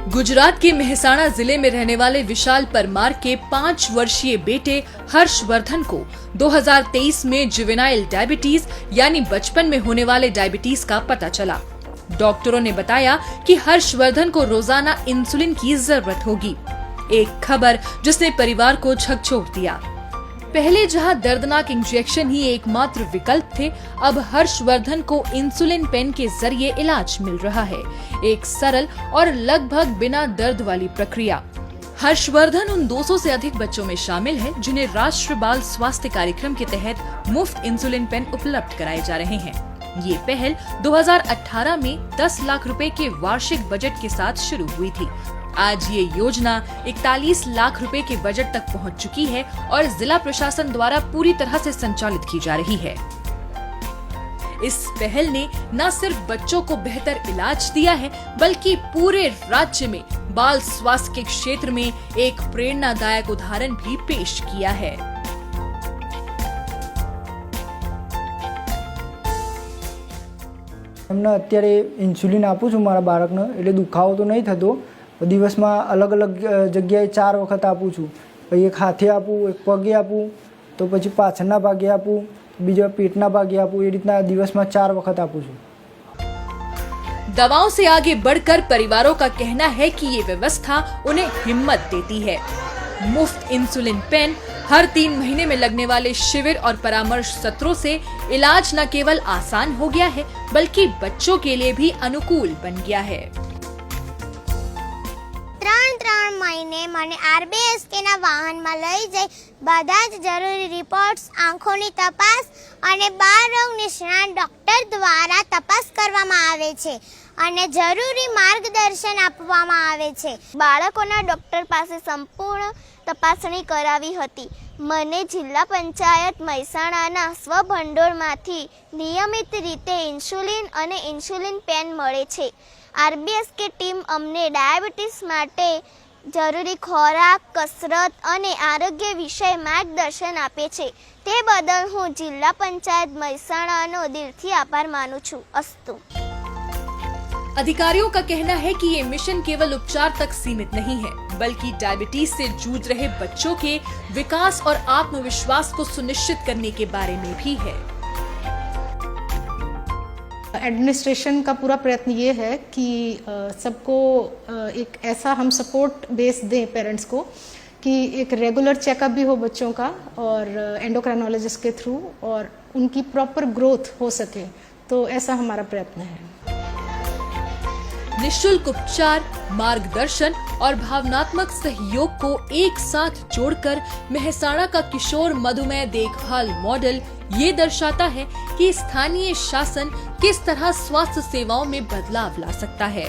गुजरात के मेहसाणा जिले में रहने वाले विशाल परमार के 5 वर्षीय बेटे हर्षवर्धन को 2023 में जुवेनाइल डायबिटीज यानी बचपन में होने वाले डायबिटीज का पता चला। डॉक्टरों ने बताया कि हर्षवर्धन को रोजाना इंसुलिन की जरूरत होगी। एक खबर जिसने परिवार को झकझोर दिया। पहले जहां दर्दनाक इंजेक्शन ही एकमात्र विकल्प थे, अब हर्षवर्धन को इंसुलिन पेन के जरिए इलाज मिल रहा है। एक सरल और लगभग बिना दर्द वाली प्रक्रिया। हर्षवर्धन उन 200 से अधिक बच्चों में शामिल है जिन्हें राष्ट्रीय बाल स्वास्थ्य कार्यक्रम के तहत मुफ्त इंसुलिन पेन उपलब्ध कराए जा रहे हैं। ये पहल 2018 में 10 लाख रुपए के वार्षिक बजट के साथ शुरू हुई थी। आज ये योजना 41 लाख रुपए के बजट तक पहुंच चुकी है और जिला प्रशासन द्वारा पूरी तरह से संचालित की जा रही है। इस पहल ने न सिर्फ बच्चों को बेहतर इलाज दिया है, बल्कि पूरे राज्य में बाल स्वास्थ्य के क्षेत्र में एक प्रेरणादायक उदाहरण भी पेश किया है। એમને અત્યારે ઇન્સ્યુલિન આપું છું મારા બાળકને, એટલે દુખાવો તો નહીં થતો। દિવસમાં અલગ અલગ જગ્યાએ 4 વખત આપું છું। પછી એક હાથે આપું, એક પગે આપું, તો પછી પાછળના ભાગે આપું, બીજા પેટના ભાગે આપું। એ રીતના દિવસમાં 4 વખત આપું છું। दवाओं से आगे बढ़कर परिवारों का कहना है कि ये व्यवस्था उन्हें हिम्मत देती है। मुफ्त इंसुलिन पेन, हर 3 महीने में लगने वाले शिविर और परामर्श सत्रों से इलाज न केवल आसान हो गया है, बल्कि बच्चों के लिए भी अनुकूल बन गया है। 3 મહિને મને આરબીએસકેના વાહનમાં લઈ જઈ બધા જ જરૂરી રિપોર્ટ્સ, આંખોની તપાસ અને બાળરોગ નિષ્ણાત ડોક્ટર દ્વારા તપાસ કરવામાં આવે છે અને જરૂરી માર્ગદર્શન આપવામાં આવે છે। બાળકોના ડોક્ટર પાસે સંપૂર્ણ તપાસણી કરાવી હતી। મને જિલ્લા પંચાયત મહેસાણાના સ્વભંડોળમાંથી નિયમિત રીતે ઇન્સ્યુલિન અને ઇન્સ્યુલિન પેન મળે છે। આરબીએસકે ટીમ અમને ડાયાબિટીસ માટે જરૂરી ખોરાક, કસરત અને આરોગ્ય વિશે માર્ગદર્શન આપે છે। તે બદલ હું જિલ્લા પંચાયત મહેસાણાનો દિલથી આભાર માનું છું। અસ્તુ। अधिकारियों का कहना है कि ये मिशन केवल उपचार तक सीमित नहीं है, बल्कि डायबिटीज से जूझ रहे बच्चों के विकास और आत्मविश्वास को सुनिश्चित करने के बारे में भी है। एडमिनिस्ट्रेशन का पूरा प्रयत्न ये है कि सबको एक ऐसा हम सपोर्ट बेस दें पेरेंट्स को कि एक रेगुलर चेकअप भी हो बच्चों का और एंडोक्राइनोलॉजिस्ट के थ्रू और उनकी प्रॉपर ग्रोथ हो सके, तो ऐसा हमारा प्रयत्न है। निशुल्क उपचार, मार्गदर्शन और भावनात्मक सहयोग को एक साथ जोड़कर मेहसाणा का किशोर मधुमेह देखभाल मॉडल ये दर्शाता है कि स्थानीय शासन किस तरह स्वास्थ्य सेवाओं में बदलाव ला सकता है।